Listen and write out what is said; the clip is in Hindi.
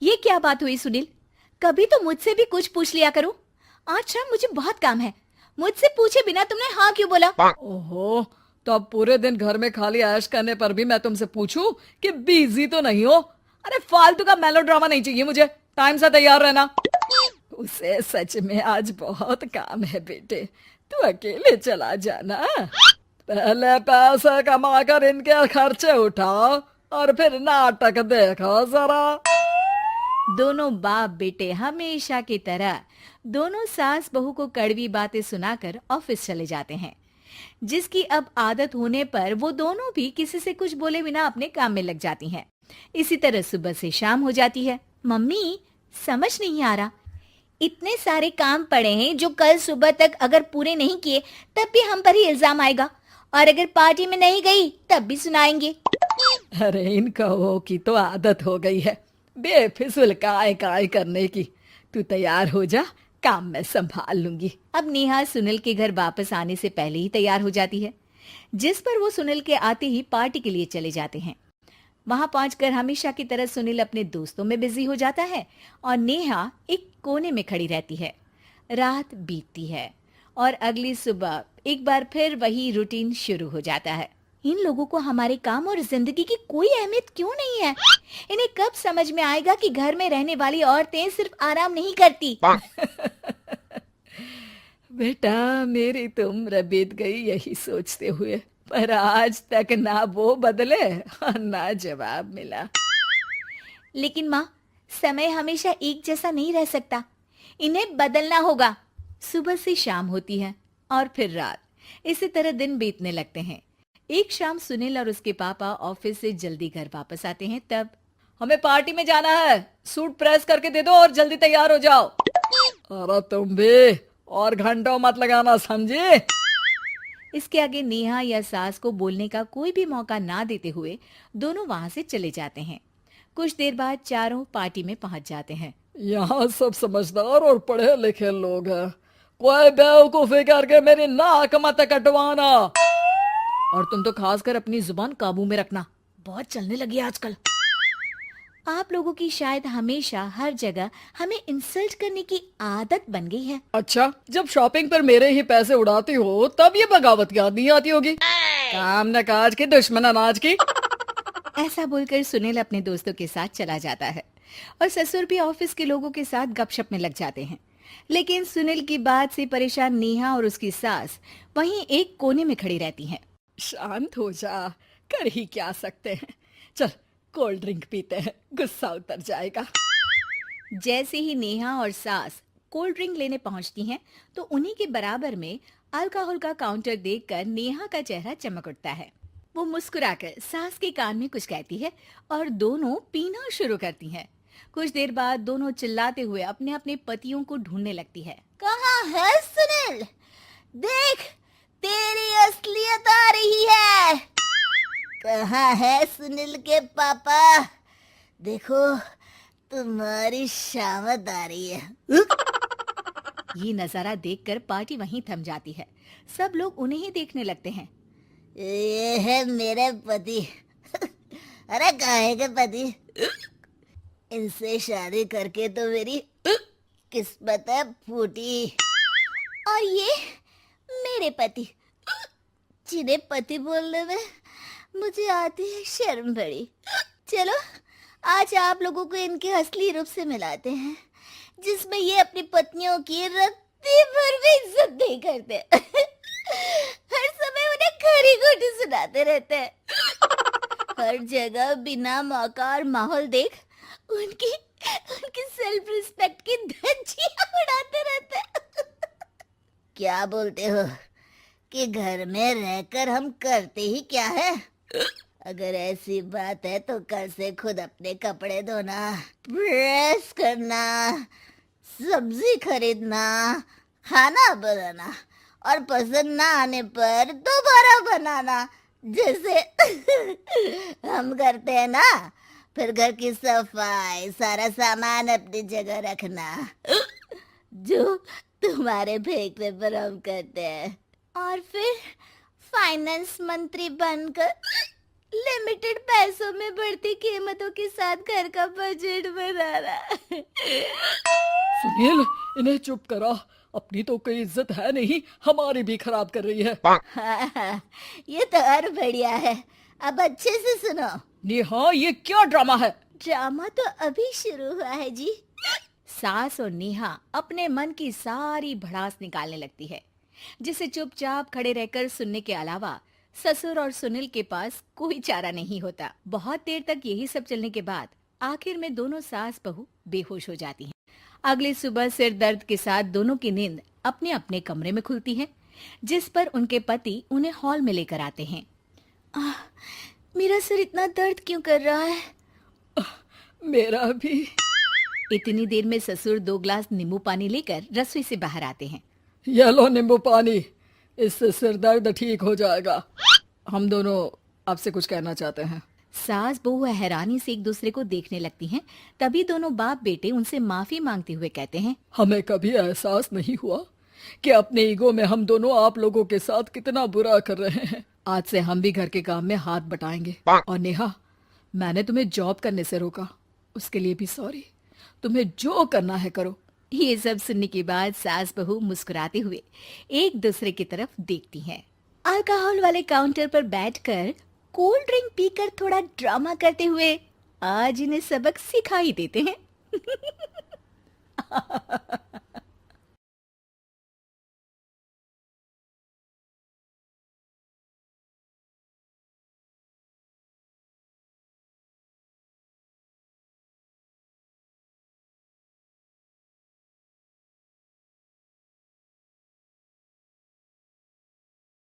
ये क्या बात हुई सुनील? कभी तो मुझसे भी कुछ पूछ लिया करो। आज शाम मुझे बहुत काम है। मुझसे पूछे बिना तुमने हाँ क्यों बोला? ओहो, तो अब पूरे दिन घर में खाली ऐश करने पर भी मैं तुमसे पूछूं कि बिजी तो नहीं हो? अरे फालतू का मेलोड्रामा नहीं चाहिए मुझे। टाइम से तैयार रहना। उसे सच में आज बहुत काम है बेटे, तू अकेले चला जाना। पहले पैसे कमाकर इनके खर्चे उठाओ और फिर नाटक देखो जरा। दोनों बाप बेटे हमेशा की तरह दोनों सास बहू को कड़वी बातें सुनाकर ऑफिस चले जाते हैं, जिसकी अब आदत होने पर वो दोनों भी किसी से कुछ बोले बिना अपने काम में लग जाती हैं। इसी तरह सुबह से शाम हो जाती है। मम्मी, समझ नहीं आ रहा, इतने सारे काम पड़े हैं जो कल सुबह तक अगर पूरे नहीं किए तब भी हम पर ही इल्जाम आएगा, और अगर पार्टी में नहीं गई तब भी सुनाएंगे। अरे इन कहो की तो आदत हो गई है बेफिजुल काय काय करने की। तू तैयार हो जा, काम मैं संभाल लूंगी। अब नेहा सुनील के घर वापस आने से पहले ही तैयार हो जाती है, जिस पर वो सुनील के आते ही पार्टी के लिए चले जाते हैं। वहां पहुंचकर हमेशा की तरह सुनील अपने दोस्तों में बिजी हो जाता है और नेहा एक कोने में खड़ी रहती है। रात बीतती है और अगली सुबह एक बार फिर वही रूटीन शुरू हो जाता है। इन लोगों को हमारे काम और जिंदगी की कोई अहमियत क्यों नहीं है? इन्हें कब समझ में आएगा कि घर में रहने वाली औरतें सिर्फ आराम नहीं करती। बेटा मेरी तो उम्र बीत गई यही सोचते हुए, पर आज तक ना वो बदले और ना जवाब मिला। लेकिन माँ, समय हमेशा एक जैसा नहीं रह सकता, इन्हें बदलना होगा। सुबह से शाम होती है और फिर रात। इसी तरह दिन बीतने लगते हैं। एक शाम सुनील और उसके पापा ऑफिस से जल्दी घर वापस आते हैं। तब हमें पार्टी में जाना है, सूट प्रेस करके दे दो और जल्दी तैयार हो जाओ। अरे तुम भी और घंटों मत लगाना, समझे? इसके आगे नेहा या सास को बोलने का कोई भी मौका ना देते हुए दोनों वहां से चले जाते हैं। कुछ देर बाद चारों पार्टी में पहुंच जाते हैं। यहाँ सब समझदार और पढ़े लिखे लोग हैं, कोई बेवकूफी करके मेरी नाक मत कटवाना। और तुम तो खासकर अपनी जुबान काबू में रखना, बहुत चलने लगी है आजकल। आप लोगों की शायद हमेशा हर जगह हमें इंसल्ट करने की आदत बन गई है। अच्छा, जब शॉपिंग पर मेरे ही पैसे उड़ाती हो तब ये बगावत याद नहीं आती होगी। काम न काज की, दुश्मन अनाज की। ऐसा बोलकर सुनील अपने दोस्तों के साथ चला जाता है और ससुर भी ऑफिस के लोगों के साथ गपशप में लग जाते हैं। लेकिन सुनील की बात से परेशान नेहा और उसकी सास वहीं एक कोने में खड़ी रहती हैं। शांत हो जा, कर ही क्या सकते हैं। चल कोल्ड ड्रिंक पीते हैं, गुस्सा उतर जाएगा। जैसे ही नेहा और सास कोल्ड ड्रिंक लेने पहुंचती हैं, तो उन्हीं के बराबर में अल्कोहल का काउंटर देखकर नेहा का चेहरा चमक उठता है। वो मुस्कुराकर सास के कान में कुछ कहती है और दोनों पीना शुरू करती हैं। कुछ देर बाद दोनों चिल्लाते हुए अपने अपने पतियों को ढूंढने लगती है। कहाँ है सुनील? देख, तेरी असलियत आ रही है। कहाँ है सुनील के पापा? देखो, तुम्हारी शामत आ रही है। ये नजारा देखकर पार्टी वहीं थम जाती है। सब लोग उन्हें ही देखने लगते हैं। ये है मेरे पति। अरे काहे के पति? इनसे शादी करके तो मेरी किस्मत है फूटी। और ये मेरे पति, जिन्हें पति बोलने में मुझे आती है शर्म बड़ी। चलो आज आप लोगों को इनके असली रूप से मिलाते हैं, जिसमें ये अपनी पत्नियों की रत्ती भर भी इज्जत नहीं करते। हर समय उन्हें खरी खोटी सुनाते रहते हैं। हर जगह बिना मौका और माहौल देख उनकी उनकी सेल्फ रिस्पेक्ट की धज्जियां उड़ाते रहते हैं। क्या बोलते हो कि घर में रहकर हम करते ही क्या है? अगर ऐसी बात है तो कल से खुद अपने कपड़े धोना, प्रेस करना, सब्जी खरीदना, खाना बनाना और पसंद ना आने पर दोबारा बनाना, जैसे हम करते हैं ना। फिर घर की सफाई, सारा सामान अपनी जगह रखना, जो तुम्हारे फेंकने पर हम करते हैं। और फिर फाइनेंस मंत्री बनकर लिमिटेड पैसों में बढ़ती कीमतों के साथ घर का बजट बनाना। सुनील, इन्हें चुप करा। अपनी तो कोई इज्जत है नहीं, हमारी भी खराब कर रही है। हाँ, ये तो और बढ़िया है। अब अच्छे से सुनो। नेहा, ये क्या ड्रामा है? ड्रामा तो अभी शुरू हुआ है जी। सास और नेहा अपने मन की सारी भड़ास निकालने लगती है, जिसे चुपचाप खड़े रहकर सुनने के अलावा ससुर और सुनील के पास कोई चारा नहीं होता। बहुत देर तक यही सब चलने के बाद आखिर में दोनों सास बहू बेहोश हो जाती हैं। अगली सुबह सिर दर्द के साथ दोनों की नींद अपने अपने कमरे में खुलती है, जिस पर उनके पति उन्हें हॉल में लेकर आते हैं। मेरा सिर इतना दर्द क्यों कर रहा है? मेरा भी। इतनी देर में ससुर 2 गिलास नींबू पानी लेकर रसोई से बाहर आते हैं। ये लो नींबू पानी, इससे सिर दर्द ठीक हो जाएगा। हम दोनों आपसे कुछ कहना चाहते हैं। सास बहू हैरानी से एक दूसरे को देखने लगती हैं। तभी दोनों बाप बेटे उनसे माफी मांगते हुए कहते हैं, हमें कभी एहसास नहीं हुआ कि अपने ईगो में हम दोनों आप लोगों के साथ कितना बुरा कर रहे हैं। आज से हम भी घर के काम में हाथ बटाएंगे। और नेहा, मैंने तुम्हें जॉब करने से रोका, उसके लिए भी सॉरी। तुम्हें जो करना है करो। ये सब सुनने के बाद सास बहू मुस्कुराते हुए एक दूसरे की तरफ देखती हैं। अल्कोहल वाले काउंटर पर बैठकर कोल्ड ड्रिंक पीकर थोड़ा ड्रामा करते हुए आज इन्हें सबक सिखा ही देते हैं।